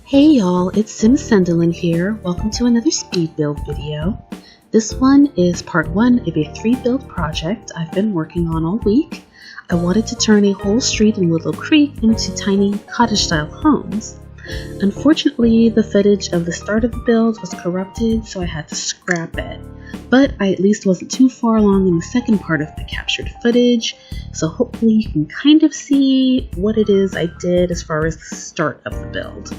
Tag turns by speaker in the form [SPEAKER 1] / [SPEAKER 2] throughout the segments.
[SPEAKER 1] Hey y'all, it's Sendillin here. Welcome to another speed build video. This one is part 1 of a 3-build project I've been working on all week. I wanted to turn a whole street in Willow Creek into tiny cottage-style homes. Unfortunately, the footage of the start of the build was corrupted, so I had to scrap it. But I at least wasn't too far along in the second part of the captured footage, so hopefully you can kind of see what it is I did as far as the start of the build.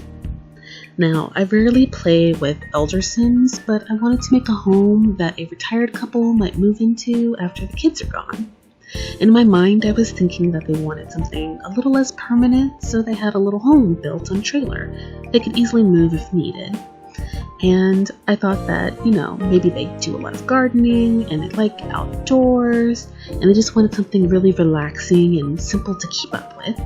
[SPEAKER 1] Now, I rarely play with elder sims, but I wanted to make a home that a retired couple might move into after the kids are gone. In my mind, I was thinking that they wanted something a little less permanent, so they had a little home built on a trailer they could easily move if needed. And I thought that, maybe they do a lot of gardening and they like outdoors, and they just wanted something really relaxing and simple to keep up with.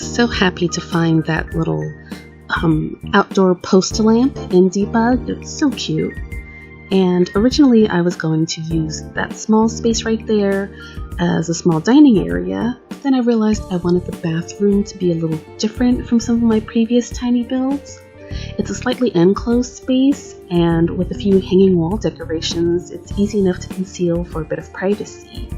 [SPEAKER 1] So happy to find that little outdoor post lamp in Debug. It's so cute. And originally I was going to use that small space right there as a small dining area. But then I realized I wanted the bathroom to be a little different from some of my previous tiny builds. It's a slightly enclosed space, and with a few hanging wall decorations, it's easy enough to conceal for a bit of privacy.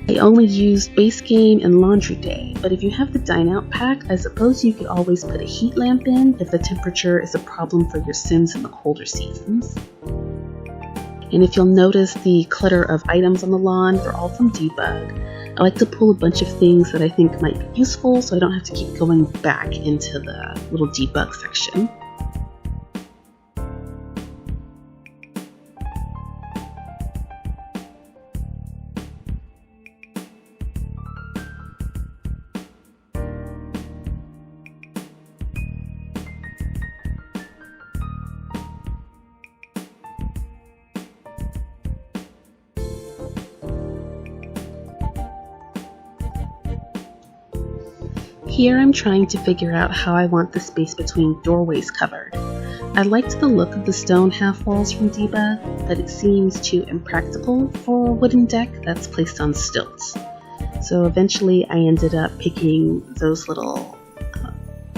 [SPEAKER 1] I only used base game and laundry day, but if you have the dine out pack, I suppose you could always put a heat lamp in if the temperature is a problem for your sims in the colder seasons. And if you'll notice the clutter of items on the lawn, they're all from Debug. I like to pull a bunch of things that I think might be useful so I don't have to keep going back into the little Debug section. Here I'm trying to figure out how I want the space between doorways covered. I liked the look of the stone half walls from Debug, but it seems too impractical for a wooden deck that's placed on stilts. So eventually I ended up picking those little,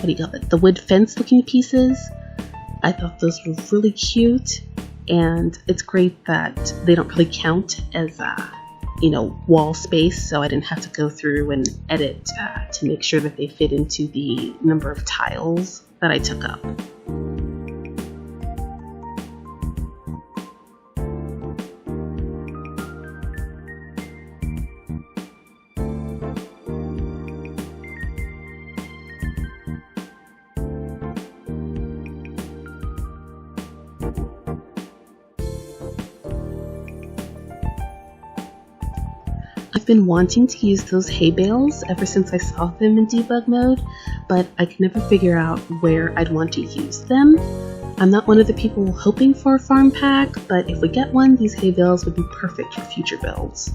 [SPEAKER 1] the wood fence looking pieces. I thought those were really cute, and it's great that they don't really count as wall space, so I didn't have to go through and edit to make sure that they fit into the number of tiles that I took up. I've been wanting to use those hay bales ever since I saw them in debug mode, but I can never figure out where I'd want to use them. I'm not one of the people hoping for a farm pack, but if we get one, these hay bales would be perfect for future builds.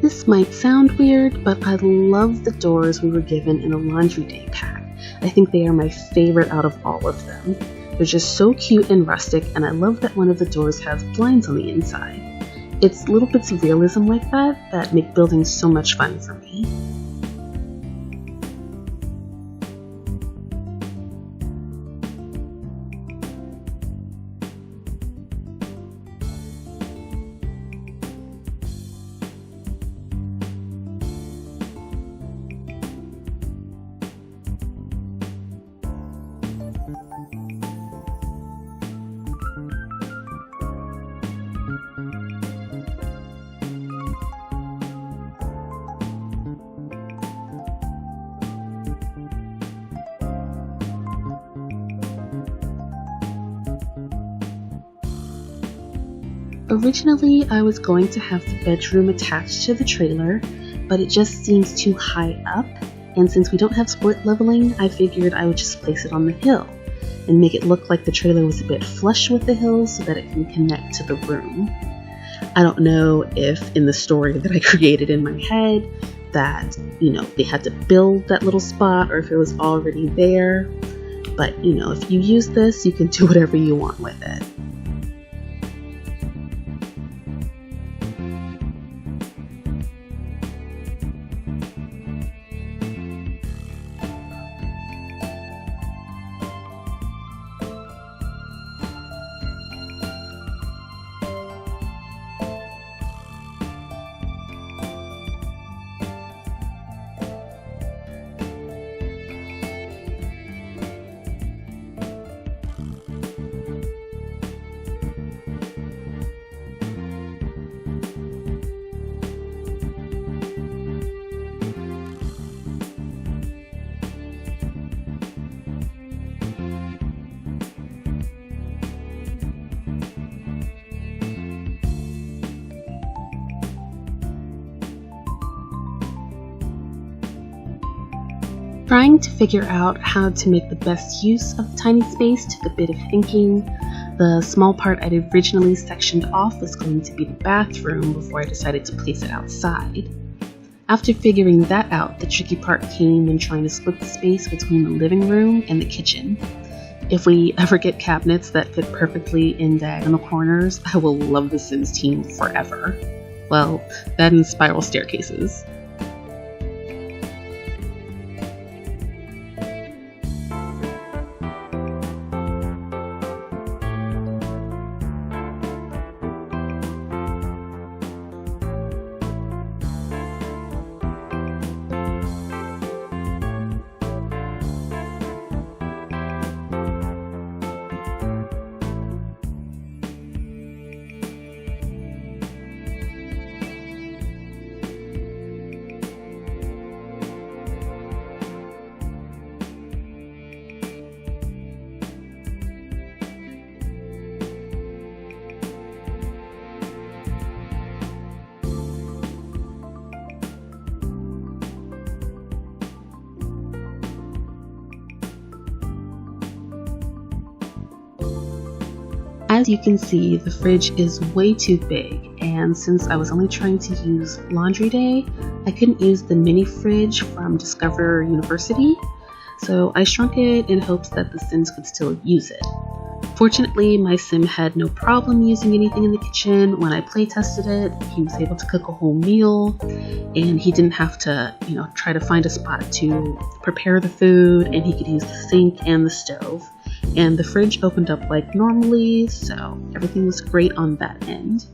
[SPEAKER 1] This might sound weird, but I love the doors we were given in a laundry day pack. I think they are my favorite out of all of them. They're just so cute and rustic, and I love that one of the doors has blinds on the inside. It's little bits of realism like that that make building so much fun for me. Originally, I was going to have the bedroom attached to the trailer, but it just seems too high up, and since we don't have split leveling, I figured I would just place it on the hill and make it look like the trailer was a bit flush with the hill so that it can connect to the room. I don't know if in the story that I created in my head that, they had to build that little spot or if it was already there, but if you use this, you can do whatever you want with it. Trying to figure out how to make the best use of the tiny space took a bit of thinking. The small part I'd originally sectioned off was going to be the bathroom before I decided to place it outside. After figuring that out, the tricky part came when trying to split the space between the living room and the kitchen. If we ever get cabinets that fit perfectly in diagonal corners, I will love the Sims team forever. Well, that and spiral staircases. As you can see, the fridge is way too big, and since I was only trying to use laundry day, I couldn't use the mini fridge from Discover University, so I shrunk it in hopes that the Sims could still use it. Fortunately, my Sim had no problem using anything in the kitchen. When I play tested it, he was able to cook a whole meal, and he didn't have to, try to find a spot to prepare the food, and he could use the sink and the stove. And the fridge opened up like normally, so everything was great on that end.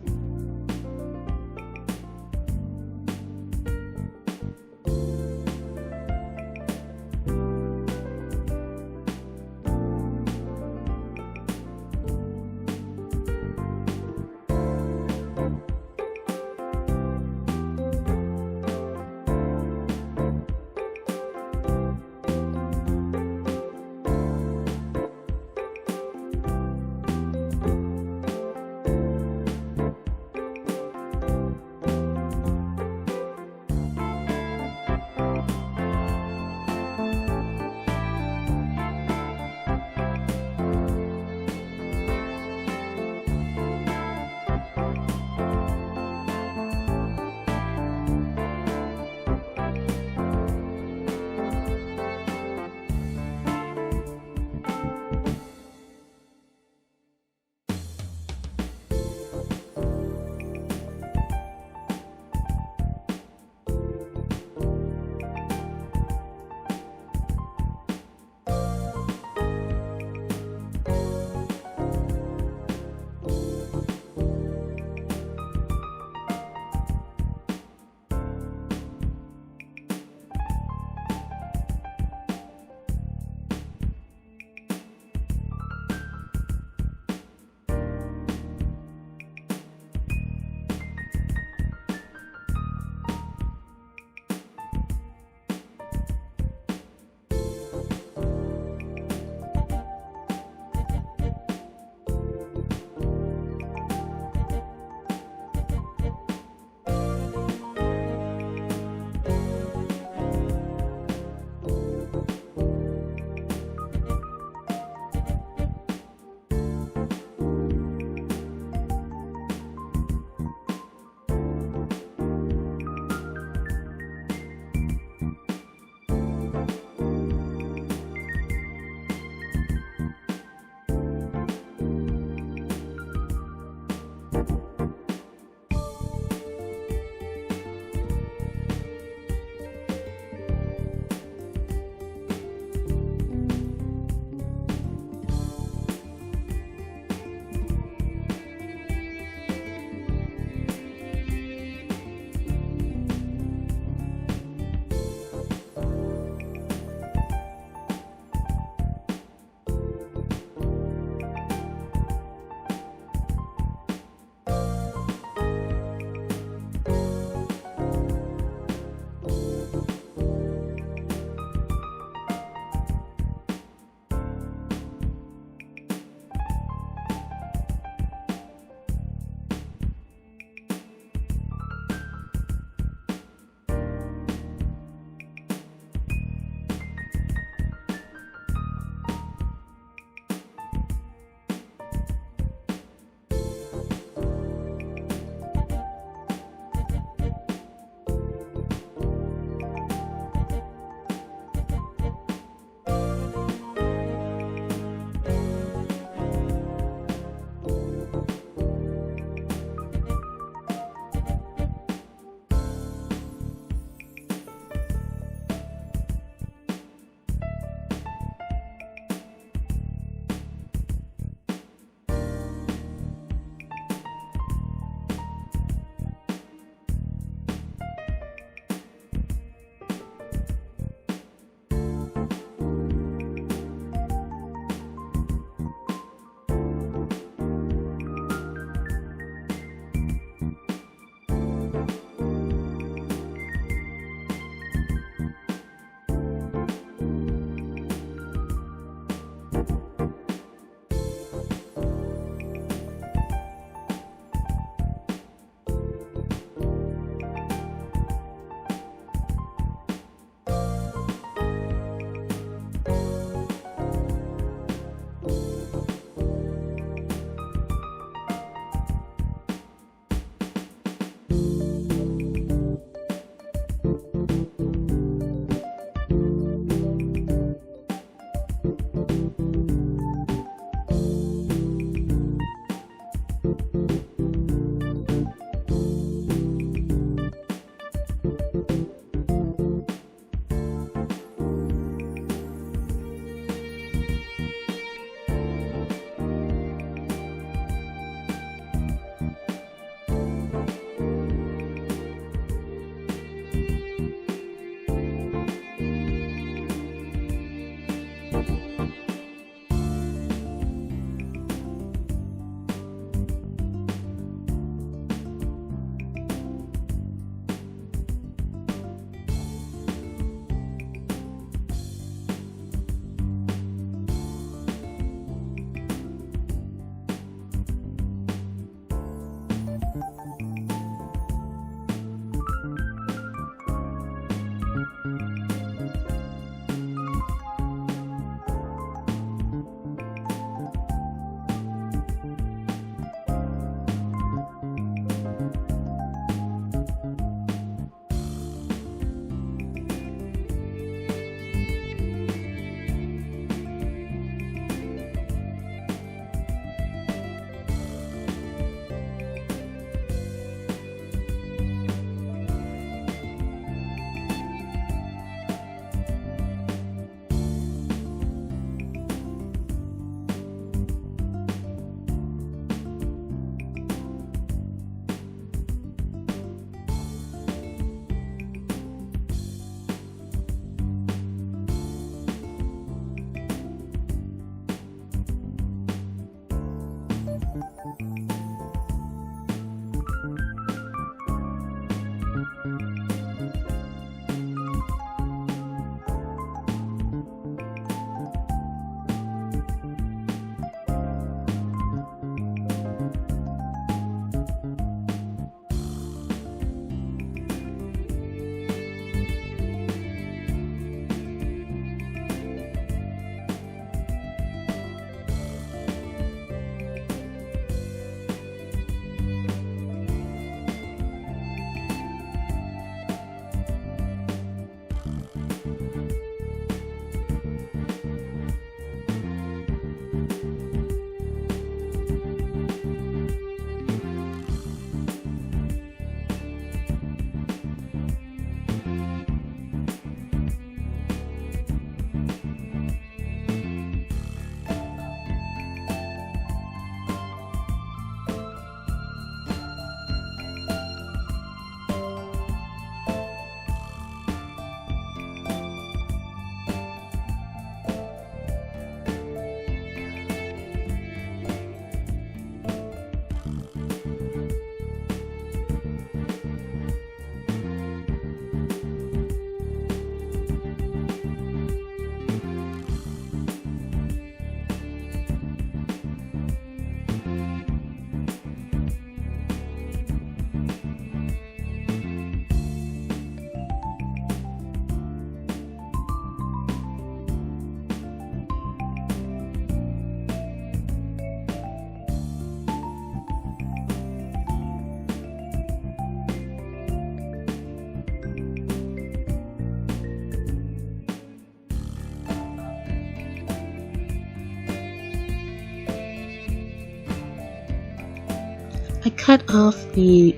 [SPEAKER 1] I cut off the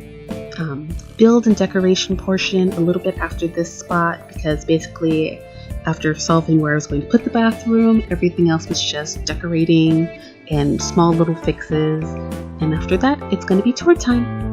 [SPEAKER 1] build and decoration portion a little bit after this spot because basically after solving where I was going to put the bathroom, everything else was just decorating and small little fixes. And after that, it's going to be tour time.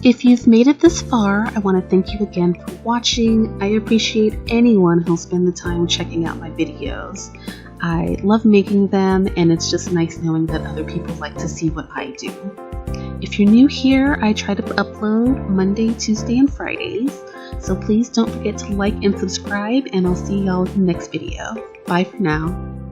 [SPEAKER 1] If you've made it this far, I want to thank you again for watching. I appreciate anyone who'll spend the time checking out my videos. I love making them, and it's just nice knowing that other people like to see what I do. If you're new here, I try to upload Monday, Tuesday, and Fridays, so please don't forget to like and subscribe, and I'll see y'all in the next video. Bye for now.